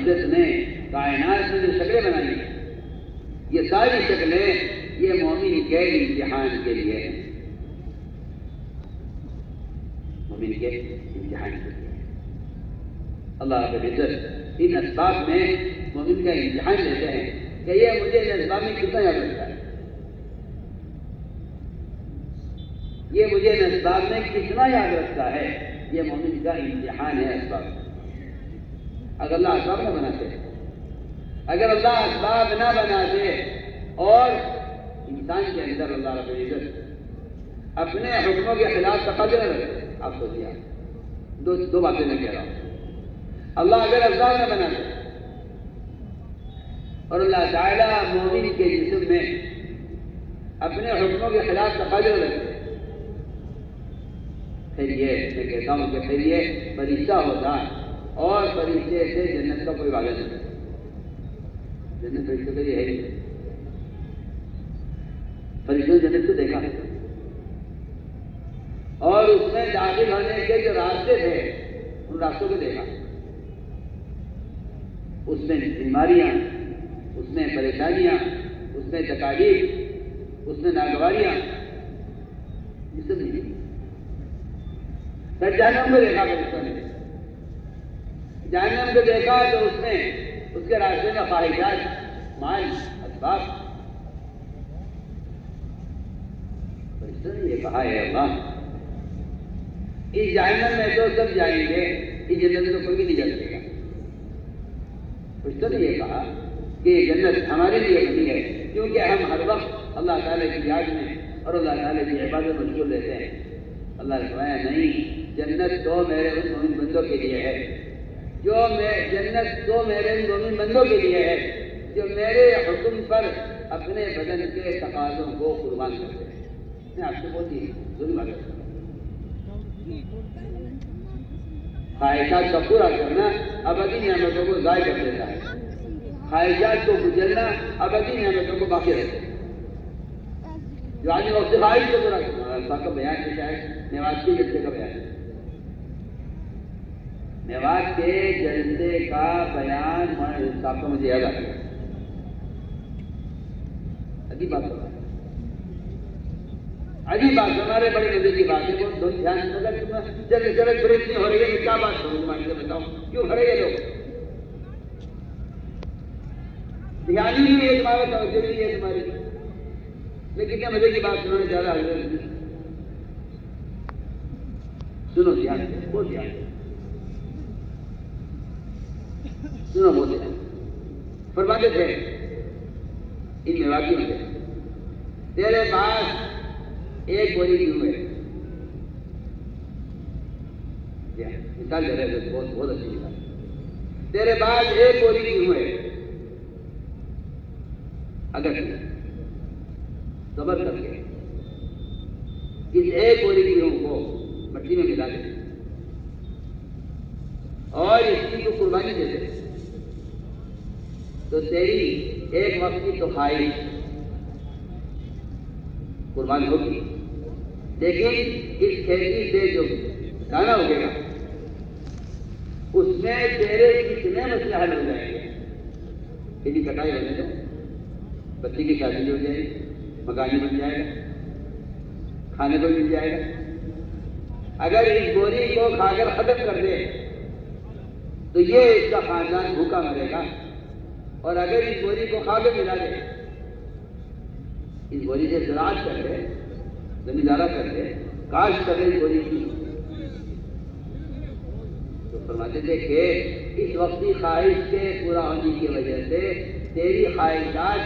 العزت نے کائنات میں جو شکلیں بنائی ہیں، یہ ساری شکلیں یہ مومن کے امتحان کے لیے ہیں، مومن کے امتحان کے لیے۔ اللہ رب العزت ان اسباب میں مومن کا امتحان لیتے ہیں کہ یہ مجھے ان اسباب میں کتنا یاد رکھتا ہے، یہ مجھے ان اسباب میں کتنا یاد رکھتا ہے، یہ مومن کا امتحان ہے اسباب۔ اگر اللہ اسباب نہ بناتے، اگر اللہ اسباب نہ بناتے اور انسان کے اندر اللہ رب العزت اپنے حکموں کے خلاف تقاضے نہ رکھتے، آپ سوچیے، دو باتیں میں کہہ رہا ہوں۔ اللہ اگر اسباب نہ بناتے اور اللہ تعالیٰ مومن کے جسم میں اپنے حکموں کے خلاف تقاضے نہ رکھتے، پھر یہ میں کہتا ہوں کہ پھر یہ فرشتہ ہوتا اور فرشتے سے جنت کا کوئی وعدہ نہیں، جنت فرشتوں کے لیے ہے نہیں، فرشتوں نے جنت کو دیکھا اور اس میں داخل ہونے کے جو راستے تھے ان راستوں کو دیکھا، اس میں بیماریاں، اس میں پریشانیاں، اس میں تکالیف، اس میں ناگواریاں، یہ سب نہیں۔ پھر جہنم کو دیکھا فرشتوں نے، جہنم کو دیکھا تو اس میں اس کے راستے میں خواہشات، مال، اسباب، فرشتوں نے یہ کہا ہے اللہ اس جہنم میں تو سب جائیں گے، اس جنت میں تو کوئی بھی نہیں جا سکے گا۔ فرشتوں نے یہ کہا کہ یہ جنت ہمارے لیے بنی ہے کیونکہ ہم ہر وقت اللہ تعالیٰ کی یاد میں اور اللہ تعالیٰ کی عبادت میں مشغول رہتے ہیں۔ اللہ نے فرمایا نہیں، جنت تو میرے ان مومن بندوں کے لیے ہے، جنت تو میرے ان مومن بندوں کے لیے ہے جو میرے حکم پر اپنے بدن کے تقاضوں کو قربان کرتے ہیں۔ میں آپ سے بولتی ضرور بات کرتا ہوں، خواہشات کا پورا کرنا ابدی نعمتوں کو ضائع کر دیتا ہے، خواہشات کو گزرنا ابدی نعمتوں کو باقی رکھتا ہے۔ جو آج وقت خواہش کو پورا کرنا، اللہ کا بیان کیا ہے، میوات کے جلسے کا بیان ہے، میوات کے جلسے کا بیان صاحب کا مجھے یاد آ گیا، عجیب بات ہے، عجیب بات، ہمارے بڑے مزے کی بات ہے، بہت دھیان جگہ بریک نہیں ہو رہی ہے، میں کیا بات کروں تمہارے سے بتاؤں، کیوں کھڑے یہ لوگ؟ دھیان ہی نہیں ہے تمہارا، توجہ نہیں ہے تمہاری، میں کتنے مزے کی بات سنانے جا رہا ہوں، سنو دھیان سے، بہت دھیان سے سنو، بہت دھیان۔ فرماتے تھے ان میواقیوں سے، تیرے پاس ایک بوری کیوں ہے؟ مثال دے رہے تھے، بہت اچھی مثال، تیرے پاس ایک بوری کیوں ہے؟ اگر صبر کر کے اس ایک بوری گیہوں کو مٹی میں ملا دے اور اس کی کو قربانی دے دے تو تیری ایک وقت کی تو خواہش قربان ہوگی، لیکن اس کھیتی سے جو دانا اگے گا اس میں تیرے کتنے مسئلے حل ہو جائیں گے۔ کھیتی کٹائی ہونے دو، بچی کی شادی ہو جائے گی، مکان بن جائے گا، کھانے کو مل جائے گا۔ اگر اس بوری کو کھا کر ختم کر دے تو یہ اس کا خاندان بھوکا مرے گا، اور اگر اس بوری کو کھا کے ملا دے، اس بوری سے زراعت کر دے، زمیندارہ کر دے، کاشت کر دے اس بوری کی، تو فرماتے تھے کہ اس وقتی خواہش کے پورا ہونے کی وجہ سے تیری خواہشات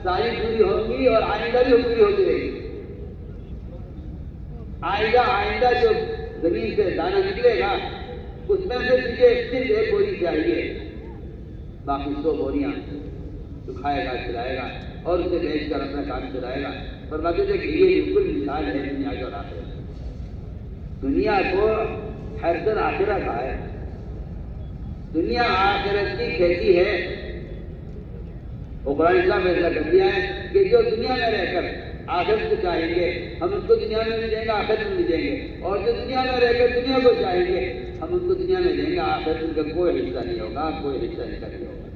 ساری پوری ہوں گی اور آئندہ بھی پوری ہوتی رہے گی۔ آئندہ جو زمین سے دانا نکلے گا اس میں سے تجھے صرف ایک بوری چاہیے، باقی 100 بوریاں تو کھائے گا، کھلائے گا اور اسے بیچ کر اپنا کام چلائے گا۔ فرماتے تھے کہ یہ بالکل مثال ہے دنیا کی اور آخرت۔ دنیا کو حیرت آخرہ کہا ہے، دنیا آخرت کی کھیتی ہے۔ اور قرآن اسلام فیصلہ کر دیا ہے کہ جو دنیا میں رہ کر آخرت کو چاہیں گے ہم اس کو دنیا میں ملیں گے، آخرت میں ملیں گے، اور جو دنیا میں رہ کر دنیا کو چاہیں گے ہم ان کو دنیا میں دیں گے، آخرت ان کا کوئی حصہ نہیں ہوگا، کوئی حصہ ان کا نہیں ہوگا.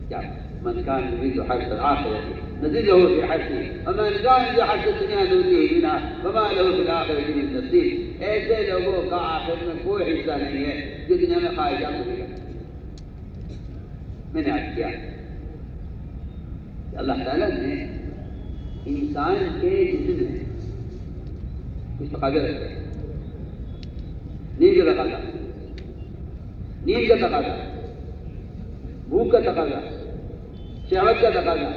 کیا من كان يريد حرث الآخرة نزد له في حرثه ومن كان يريد حرث الدنيا نؤتيه منها وما له في الآخرة من نصيب. ایسے لوگوں کا آخرت میں کوئی حصہ نہیں ہے جو دنیا میں خواہشات ہوگی. میں نے عرض کیا کہ اللہ تعالیٰ نے انسان کے جسم میں کچھ تقاضے رکھتے ہیں. نیند کا تقاضا، نیند کا تقاضا، بھوک کا تقاضا، شہوت کا تقاضا،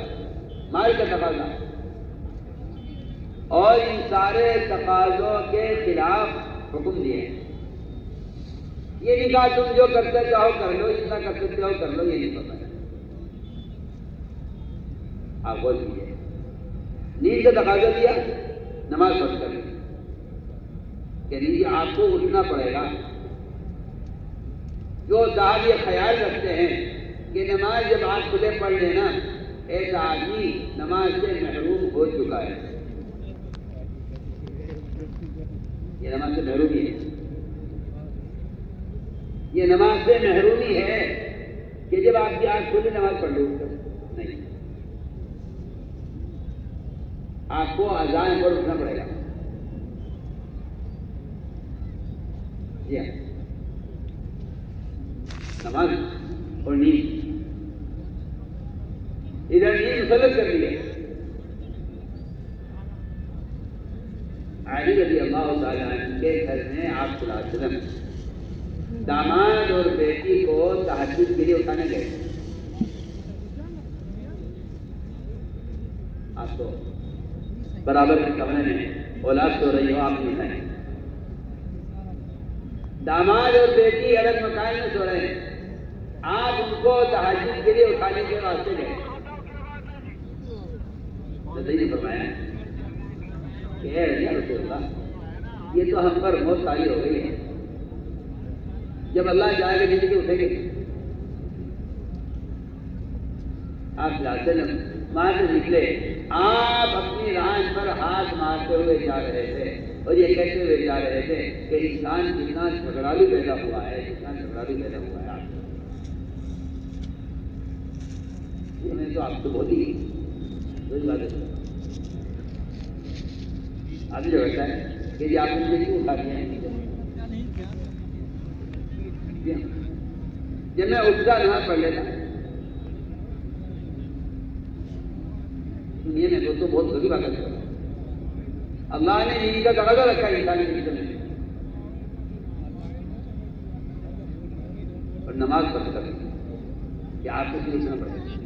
مال کا تقاضا، اور ان سارے تقاضوں کے خلاف حکم دیے ہیں. یہ نہیں کہا تم جو کرتے چاہو کر لو، جتنا کر سکتے ہو کر لو، یہ نہیں پتا. آپ غور کیجیے، نیند کا تقاضا دیا، نماز پڑھ کر یعنی آپ کو اٹھنا پڑے گا. جو صاحب یہ خیال رکھتے ہیں کہ نماز جب آنکھ کھلے پڑھ لینا، ایسا آدمی نماز سے محروم ہو چکا ہے. یہ نماز سے محرومی ہے، یہ نماز سے محرومی ہے کہ جب آپ کی آنکھ کھلی نماز پڑھ لو. نہیں، آپ کو اذان پر اٹھنا پڑے گا. نماز اور نیند، ادھر نیند مسلط کر دی ہے. علی رضی اللہ تعالیٰ عنہ کے گھر میں آپ صلی اللہ علیہ وسلم داماد اور بیٹی کو تہجد کے لیے اٹھانے گئے. آپ تو برابر کے کمرے میں اولاد سو رہی ہو، آپ نہیں اٹھائیں. داماد اور بیٹی الگ مکان میں سو رہے ہیں، آپ ان کو تہجد کے لیے اٹھانے کے واسطے گئے. صحیح نے فرمایا کہ اے رسول اللہ، یہ تو ہم پر بہت ساری ہو گئی ہے، جب اللہ جائے گا زندگی اٹھیں گے. آپ صلی اللہ علیہ وسلم وہاں سے نکلے، آپ اپنی ران پر ہاتھ مارتے ہوئے جا رہے تھے اور یہ کہتے ہوئے جا رہے تھے کہ انسان کتنا جھگڑالو پیدا ہوا ہے، انسان جھگڑالو پیدا ہوا ہے. میں تو آپ تو بہت ہی بات ہے. آدمی جو کہتا ہے کہ جی آپ نے مجھے کیوں اٹھا دیا ہے؟ جب میں اٹھتا نماز پڑھ لیتا سنیے میں تو بہت بڑی بات ہے. اللہ نے نیند کا تقاضا رکھا ہے انسان کے جسم میں، اور نماز پڑھ کر کہ آپ کو صرف اٹھنا پڑے گا.